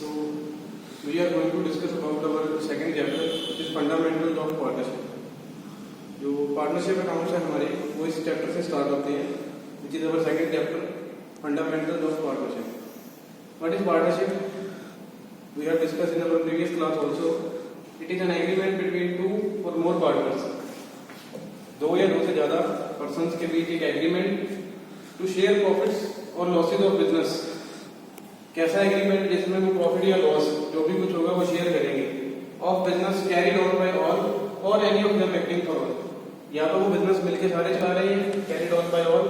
So we are going to discuss about our second chapter, which is fundamentals of partnership. जो partnership accounts है हमारे वो इस chapter से स्टार्ट होते हैं, which is our second chapter, fundamentals of partnership. What is partnership? We have discussed in our previous class also. It is an agreement between two or more partners. दो या दो से ज़्यादा पर्सन्स के बीच एक एग्रीमेंट टू शेयर प्रॉफिट्स और losses of business. कैसा agreement जिसमें वो प्रॉफिट या लॉस जो भी कुछ होगा वो शेयर करेंगे. Of business carried on by all और any of them acting for all. या तो वो बिजनेस मिलके सारे चला रहे हैं कैरीड ऑन बाय ऑल,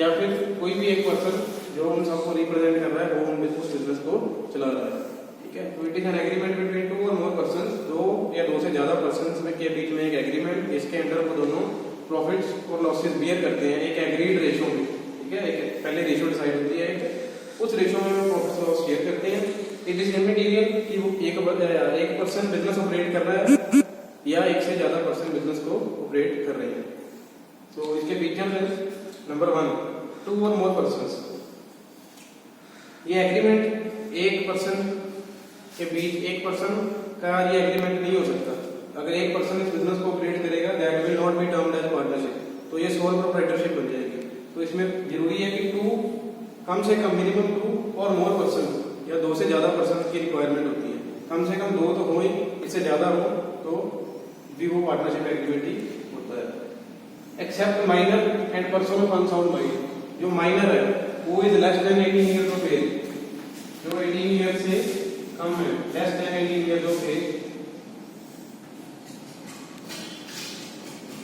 या फिर कोई भी एक पर्सन जो उन सबको रिप्रेजेंट कर रहा है वो उन उस बिजनेस को चला रहा है. ठीक है. तो it is an agreement between two और मोर पर्सन. दो या दो से ज्यादा पर्सन के बीच में एक एग्रीमेंट जिसके अंदर वो दोनों प्रॉफिट्स और लॉसेस बियर करते हैं एक एग्रीड रेशो में. ठीक है. एक पहले रेशो डिसाइड होती है, उस रेशो में वो प्रॉफिट्स लॉस शेयर करते हैं. इट इज इमीडिएट कि वो एक पर्सन बिजनेस ऑपरेट कर रहा है या एक से ज्यादा पर्सन बिजनेस को ऑपरेट कर रहे हैं. तो इसके फीचर्स हैं. नंबर 1, टू और मोर पर्संस. ये एग्रीमेंट एक पर्सन के बीच एक पर्सन का ये एग्रीमेंट नहीं हो सकता. अगर एक पर्सन इस बिजनेस को ऑपरेट करेगा that will not be termed as partnership. तो ये सोल प्रोप्राइटरशिप बन जाएगी. तो इसमें जरूरी है कि टू, कम से कम मिनिमम टू और मोर पर्सन या दो से ज्यादा पर्सन की रिक्वायरमेंट होती है. कम से कम दो तो हो ही, इससे ज्यादा हो तो भी वो पार्टनरशिप एग्रीमेंट ही होता है. Except minor and person of unsound mind. जो माइनर है वो is less than 18 years of age. जो 18 ईयर्स से कम है, less than 18 years of age,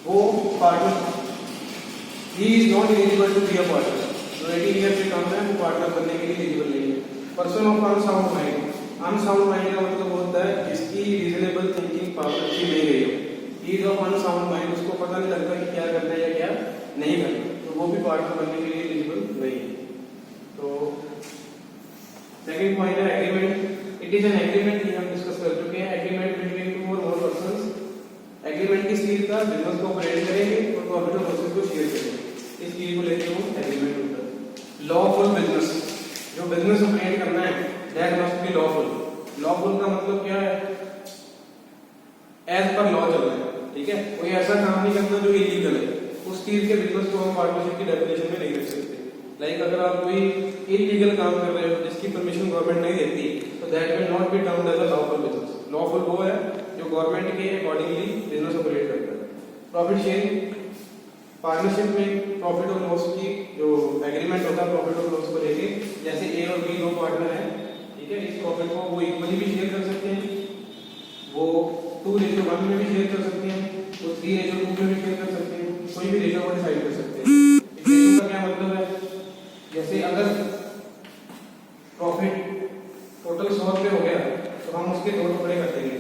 वो पार्टनर ही is not eligible to be a partner. जो 18 ईयर से कम है वो पार्टनर बनने के लिए एलिजिबल नहीं है. Person of unsound mind. Unsound mind का मतलब होता है जिसकी रीजनेबल थिंकिंग पावर अच्छी नहीं गई हो. इज ऑफ अनसाउंड माइंड, उसको पता नहीं लगता कि क्या करना है या क्या नहीं करना, तो वो भी पार्टनर बनने के लिए एलिजिबल नहीं है. तो सेकंड पॉइंट है agreement. It is an agreement, ये हम डिस्कस कर चुके हैं. एग्रीमेंट बिटवीन टू और मोर पर्संस. एग्रीमेंट किस चीज का? बिजनेस को ऑपरेट करेंगे और प्रॉफिट और लॉसेस को शेयर करेंगे. इस चीज को लेके वो एग्रीमेंट होता है. Lawful business. जो बिजनेस ऑपरेट करना है that must be lawful. Lawful का मतलब क्या है? एज पर लॉ चलना है. ठीक है. कोई ऐसा काम नहीं करना जो इलीगल है. उस चीज के बिजनेस को हम पार्टनरशिप की डेफिनेशन में नहीं रख सकते. लाइक अगर आप कोई इलीगल काम कर रहे हो जिसकी परमिशन गवर्नमेंट नहीं देती तो that will not be termed as a lawful business. Lawful वो है जो गवर्नमेंट के अकॉर्डिंगली बिजनेस ऑपरेट करता है. Profit sharing. पार्टनरशिप में प्रॉफिट और लॉस की जो एग्रीमेंट होता है प्रॉफिट और लॉस को लेके, जैसे ए और बी दो पार्टनर हैं. ठीक है. इस प्रॉफिट को वो इक्वली भी शेयर कर सकते हैं, वो 2:1 में भी शेयर कर सकते हैं, वो 3:2 में भी शेयर कर सकते हैं, कोई भी रेशो को डिसाइड कर सकते हैं. इस रेशो का क्या मतलब है? जैसे अगर प्रॉफिट टोटल 100 रुपये हो गया तो हम उसके दो टुकड़े कर देंगे.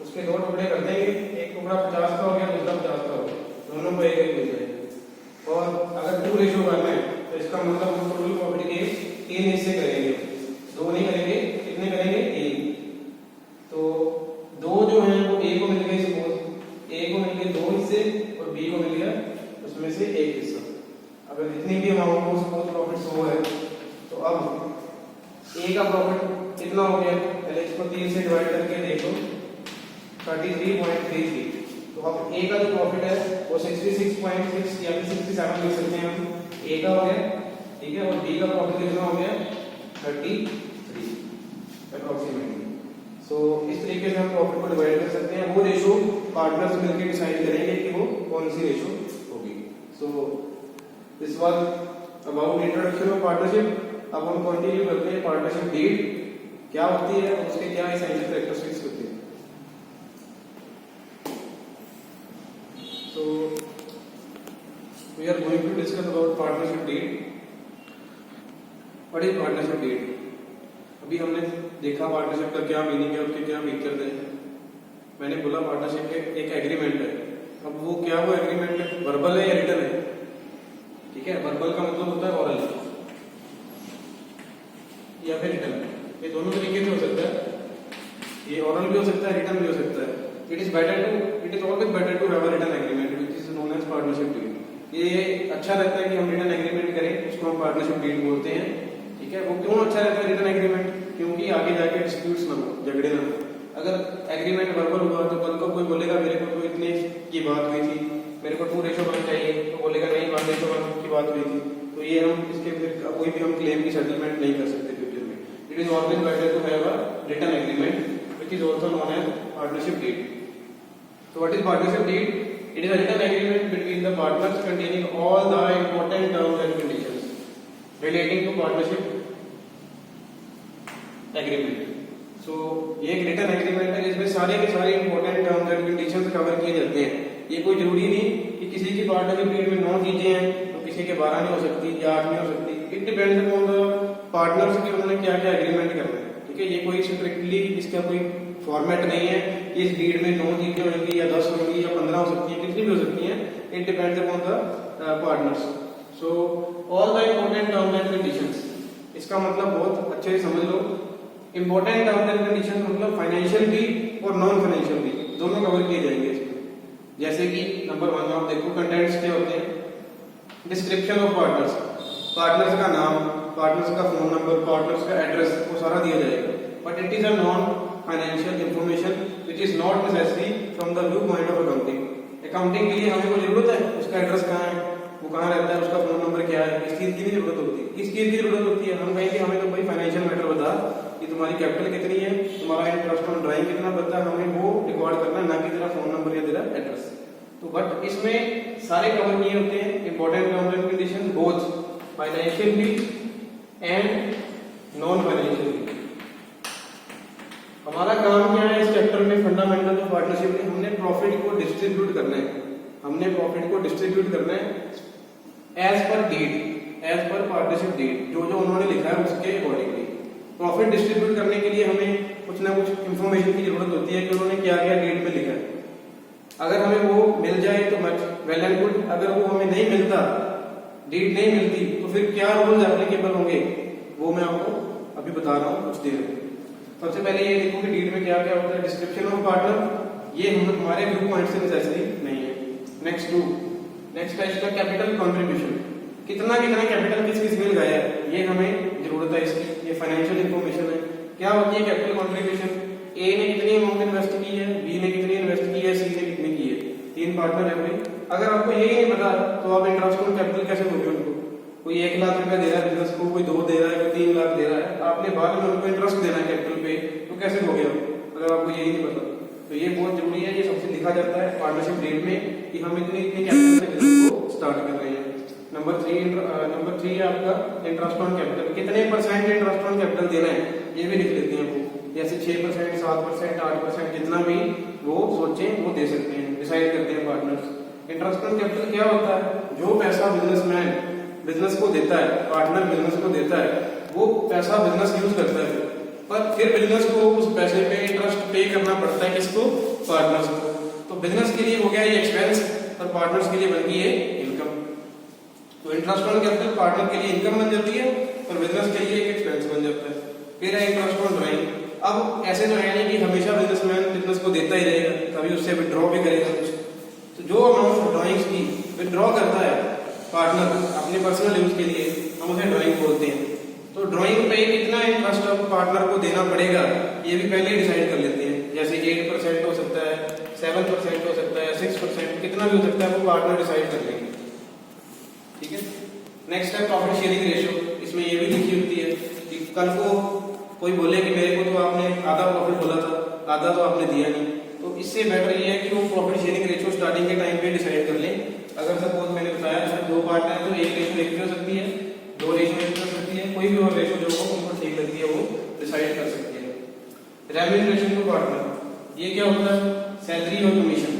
उसके दो टुकड़े कर देंगे, एक टुकड़ा 50 का हो गया, दूसरा 50 का हो गया, दोनों को एक मिल जाएगा. और अगर 2:1 है तो इसका मतलब हम टोटल प्रॉफिट के 3 हिस्से करेंगे. 2 नहीं करेंगे, कितने करेंगे? 3. तो दो जो हैं वो ए को मिल गए, सपोज ए को मिल गए 2 हिस्से और बी को मिल गया उसमें से 1 हिस्सा. अगर जितनी भी अमाउंट हो, सपोज प्रॉफिट 100 है, तो अब ए का प्रॉफिट कितना हो गया? पहले इसको 3 से डिवाइड करके देखो, 33.33. तो अब ए का जो प्रॉफिट है वो 66.6 या फिर 67 लिख सकते हैं हम. ए का हो गया. ठीक है. और बी का प्रॉफिट कितना हो गया? 33 अप्रोक्सीमेटली. सो इस तरीके से हम प्रॉफिट को डिवाइड कर सकते हैं. वो रेशो पार्टनर्स मिलकर डिसाइड करेंगे कि वो कौन सी रेशो होगी. So this was about introduction of partnership. अब हम कंटिन्यू करते हैं. पार्टनरशिप डीड क्या होती है और उसके क्या एसेंशियल कैरेक्टरिस्टिक्स होती है. So we are going to discuss about partnership deed. What is partnership deed? अभी हमने देखा पार्टनरशिप का क्या मीनिंग है, उसके क्या फीचर्स हैं. मैंने बोला पार्टनरशिप एक एग्रीमेंट है. अब वो क्या वो एग्रीमेंट है? वर्बल है या रिटन है? ठीक है. वर्बल का मतलब होता है ओरल या फिर रिटन. ये दोनों तरीके से हो सकता है. ये ओरल भी हो सकता है, रिटन भी हो सकता है. It is always better to have a written agreement which is known as partnership deed. ये अच्छा रहता है कि हम रिटन एग्रीमेंट करें, उसको हम पार्टनरशिप डीड बोलते हैं. ठीक है. वो क्यों अच्छा रहता है रिटन एग्रीमेंट? क्योंकि झगड़े ना। अगर एग्रीमेंट वर्बल हुआ तो कल को कोई बोलेगा मेरे को तो इतने की बात हुई थी, मेरे को 2:1 चाहिए, तो बोलेगा नहीं 1:1 की बात हुई थी, तो ये हम इसके फिर कोई भी हम क्लेम की सेटलमेंट नहीं कर सकते फ्यूचर में। It is always better to have a written agreement which is also known as partnership deed. So what is partnership deed? It is a written agreement between the partners containing all the important terms and conditions relating to partnership agreement. So ये एक written agreement है जिसमें सारे के सारे important terms and conditions cover किए जाते हैं। ये कोई जरूरी नहीं कि किसी की partnership deed में 9 चीजें हैं तो किसी के 12 नहीं हो सकती या 8 नहीं हो सकती। It depends upon the partners कि उन्होंने क्या क्या agreement करना है। ठीक है, ये कोई स्ट्रिक्टली इसका कोई फॉर्मेट नहीं है कि इस डीड में 9 चीजें होंगी या 10 होंगी या 15 हो सकती है, कितनी भी हो सकती हैं। It depends upon the partners. So all the important terms and conditions, इसका मतलब बहुत अच्छे से समझ लो। इंपॉर्टेंट टर्म्स एंड कंडीशंस मतलब फाइनेंशियल भी और नॉन फाइनेंशियल भी दोनों कवर किए जाएंगे इसमें। जैसे कि नंबर 1 आप देखो कंटेंट्स क्या होते हैं। डिस्क्रिप्शन ऑफ पार्टनर्स, पार्टनर्स का नाम, पार्टनर्स का फोन नंबर, पार्टनर्स का एड्रेस, वो सारा दिया जाएगा। But it is a non financial information which is not necessary from the view point of accounting. Accounting के लिए हमें कोई जरूरत है उसका एड्रेस कहाँ है, वो कहाँ रहता है, उसका फोन नंबर क्या है, इस चीज की नहीं जरूरत होती। किस चीज की जरूरत होती है? हम कहेंगे हमें तो भाई फाइनेंशियल मैटर बता कि तुम्हारी कैपिटल कितनी है, तुम्हारा इंटरेस्ट ऑन ड्राइंग कितना बनता है, हमें वो रिकॉर्ड करना है, ना कि तेरा फोन नंबर या तेरा एड्रेस। तो बट इसमें सारे कवर किए होते हैं important terms and condition, both financial भी एंड नॉन फाइनेंशियल भी। हमारा काम क्या है इस चैप्टर में, फंडामेंटल ऑफ पार्टनरशिप में हमने प्रॉफिट को डिस्ट्रीब्यूट करना है। हमने प्रॉफिट को डिस्ट्रीब्यूट करना है as per deed, as per partnership deed, जो जो उन्होंने लिखा है उसके अकॉर्डिंगली। प्रॉफिट डिस्ट्रीब्यूट करने के लिए हमें कुछ ना कुछ इंफॉर्मेशन की जरूरत होती है कि उन्होंने क्या क्या डीड में लिखा है। अगर हमें वो मिल जाए तो मच वेल एंड गुड, अगर वो हमें नहीं मिलता, डीड नहीं मिलती, तो फिर क्या रूल्स एप्लीकेबल होंगे वो मैं आपको अभी बता रहा हूँ कुछ देर में। सबसे पहले ये देखो कि डीड में क्या क्या होता है। डिस्क्रिप्शन ऑफ पार्टनर, ये हमारे व्यू पॉइंट से नेसेसरी नहीं है। नेक्स्ट है इसका कैपिटल कंट्रीब्यूशन, कितना कितना कैपिटल किस किस में लगाया है, ये हमें जरूरत है इसकी, ये फाइनेंशियल इंफॉर्मेशन है। क्या होती है कैपिटल कंट्रीब्यूशन? ए ने कितनी अमाउंट इन्वेस्ट की है, बी ने कितनी इन्वेस्ट की है, सी ने कितनी की है। 3 पार्टनर है भाई। अगर आपको यही नहीं पता तो आप इंटरेस्ट ऑन कैपिटल कैसे दोगे उनको? कोई 1 लाख रुपया दे रहा है बिजनेस को, कोई 2 दे रहा है, कोई 3 लाख दे रहा है, आपने बाद में उनको इंटरेस्ट देना है कैपिटल पे, तो कैसे दोगे आप अगर आपको यही नहीं पता? तो ये बहुत जरूरी है, ये सबसे लिखा जाता है पार्टनरशिप डीड में कि हम इतनी इतनी कैपिटल से बिजनेस को स्टार्ट कर रहे हैं। नंबर 3 है आपका इंटरेस्ट ऑन कैपिटल, कितने % इंटरेस्ट ऑन कैपिटल देना है ये भी लिख लेते हैं वो, जैसे 6%, 7%, 8%, जितना भी वो सोचें वो दे सकते हैं, डिसाइड करते हैं पार्टनर्स। इंटरेस्ट ऑन कैपिटल क्या होता है? जो पैसा बिजनेसमैन बिजनेस को देता है, पार्टनर बिजनेस को देता है, वो पैसा बिजनेस यूज करता है, पर फिर बिजनेस को उस पैसे पे इंटरेस्ट पे करना पड़ता है किसको? पार्टनर्स को। तो बिजनेस के लिए हो गया ये एक्सपेंस और पार्टनर्स के लिए बन गई है इनकम। तो इंटरेस्ट ऑन कैपिटल पार्टनर के लिए इनकम बन जाती है और बिजनेस के लिए एक एक्सपेंस बन जाता है। फिर है इंटरेस्ट ऑन ड्राइंग। अब ऐसे तो है नहीं कि हमेशा बिजनेसमैन बिजनेस को देता ही रहेगा, कभी उससे विड्रॉ भी करेगा कुछ। तो जो अमाउंट ड्राइंग्स की विड्रॉ करता है पार्टनर अपने पर्सनल यूज के लिए, हम उसे ड्राइंग बोलते हैं। तो ड्राइंग पे कितना इंटरेस्ट अब पार्टनर को देना पड़ेगा ये भी पहले डिसाइड कर लेते हैं। जैसे 8% हो सकता है, 7% हो सकता है, 6%, कितना भी हो सकता है वो पार्टनर डिसाइड कर लेंगे। ठीक है। नेक्स्ट है प्रॉफिट शेयरिंग रेशियो। इसमें ये भी लिखी होती है कि कल को कोई बोले कि मेरे को तो आपने आधा प्रॉफिट बोला था, आधा तो आपने दिया नहीं, तो इससे बेटर ये है कि वो प्रॉफिट शेयरिंग रेशियो स्टार्टिंग के टाइम पे डिसाइड कर लें। अगर सपोज मैंने बताया था 2 पार्टनर है तो 1:1 भी हो सकती है, 2:1 भी हो सकती है, कोई भी और रेशियो जो हो उनको ठीक लगती है वो डिसाइड कर सकते हैं। रेम्यूनरेशन टू पार्टनर, ये क्या होता है? सैलरी और कमीशन।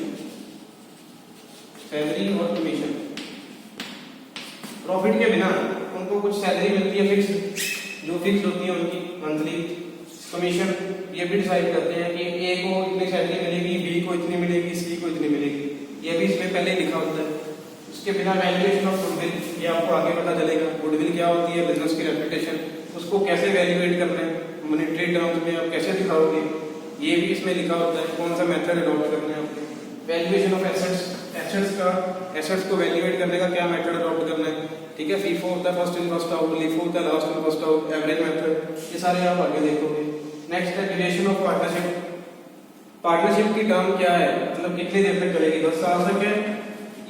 सैलरी और कमीशन, प्रॉफिट के बिना उनको कुछ सैलरी मिलती है फिक्स, जो फिक्स होती है उनकी मंथली। कमीशन ये भी डिसाइड करते हैं कि ए को इतनी सैलरी मिलेगी, बी को इतनी मिलेगी, सी को इतनी मिलेगी, ये भी इसमें पहले लिखा होता है। उसके बिना वैल्यूएशन ऑफ गुडविल, ये आपको आगे पता चलेगा। गुडविल क्या होती है? बिजनेस की रेपुटेशन, उसको कैसे वैल्यूएट करना है, मॉनेटरी टर्म्स में आप कैसे दिखाओगे, ये भी इसमें लिखा होता है। कौन सा मेथड अडॉप्ट करना है आपको। वैल्यूएशन ऑफ एसेट्स, एसेट्स को वैल्यूएट करने का क्या मेथड अडॉप्ट करना है। ठीक है। फीफो होता है first in first out, LIFO होता है last in first out, average method, ये सारे आप आगे देखोगे। नेक्स्ट है ड्यूरेशन ऑफ पार्टनरशिप। पार्टनरशिप की टर्म क्या है, मतलब कितनी देर तक चलेगी, 10 साल तक है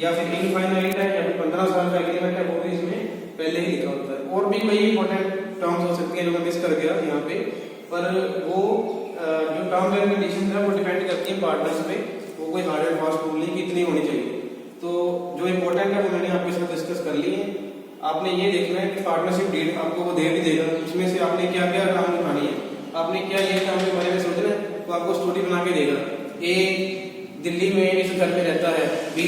या फिर इनफाइनाइट है या फिर 15 साल का एग्रीमेंट है, वो भी इसमें पहले ही लिखा होता है। और भी कई इंपॉर्टेंट टर्म्स हो सकती हैं जो मैं मिस कर गया यहाँ पे, पर वो जो टर्म्स एंड कंडीशन है वो डिपेंड करती है पार्टनर्स पे, वो कोई हार्ड एंड फास्ट रूल नहीं कितनी होनी चाहिए। तो जो इंपॉर्टेंट है वो मैंने आपके साथ डिस्कस कर ली है। आपने ये देखना है कि पार्टनरशिप डीड आपको वो दे भी देगा, उसमें से आपने क्या क्या काम उठानी है, आपने क्या ये काम के बारे में सोचना है, तो आपको स्टोरी बना के देगा। ए दिल्ली में इस घर में रहता है, बी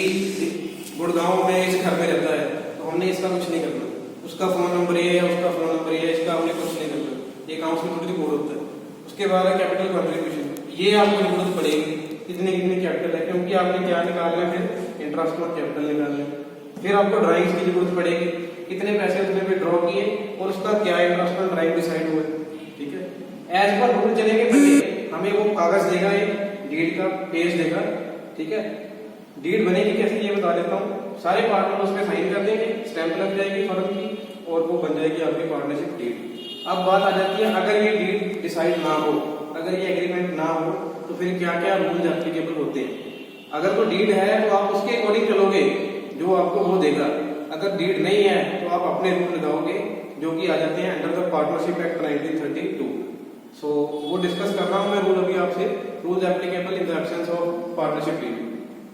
गुड़गांव में इस घर में रहता है, तो हमने इसका कुछ नहीं करना, उसका फोन नंबर ये है, उसका फोन नंबर ये है, इसका हमने कुछ नहीं करना, ये अकाउंट्स में थोड़ी रिपोर्ट होता है। उसके बाद है कैपिटल कंट्रीब्यूशन, ये आपको जरूरत पड़ेगी कितने कितने कैपिटल है, क्योंकि आपने क्या निकालना है, फिर इंटरेस्ट और कैपिटल निकालना है। फिर आपको ड्राइंग्स की जरूरत पड़ेगी, कितने पैसे उसने पे ड्रॉ किए और उसका क्या इंटरेस्ट और ड्राइंग डिसाइड हुआ, ठीक है। एज पर रूल चलेंगे बच्चे, हमें वो कागज देगा, ये डीड का पेज देगा, ठीक है। डीड बनेगी कैसे ये बता देता हूँ, सारे पार्टनर उस पर साइन कर देंगे, स्टैंप लग जाएगी फर्म की और वो बन जाएगी आपकी पार्टनरशिप डीड। अब बात आ जाती है, अगर ये डीड डिसाइड ना हो, अगर ये एग्रीमेंट ना हो, तो फिर क्या क्या रूल्स एप्लीकेबल होते हैं। अगर तो डीड है तो आप उसके अकॉर्डिंग चलोगे, जो आपको वो देगा। अगर डीड नहीं है तो आप अपने रूल लगाओगे, जो कि आ जाते हैं under the partnership act 1932। So वो डिस्कस कर रहा हूँ मैं रूल अभी आपसे, rules applicable in the absence of partnership deed.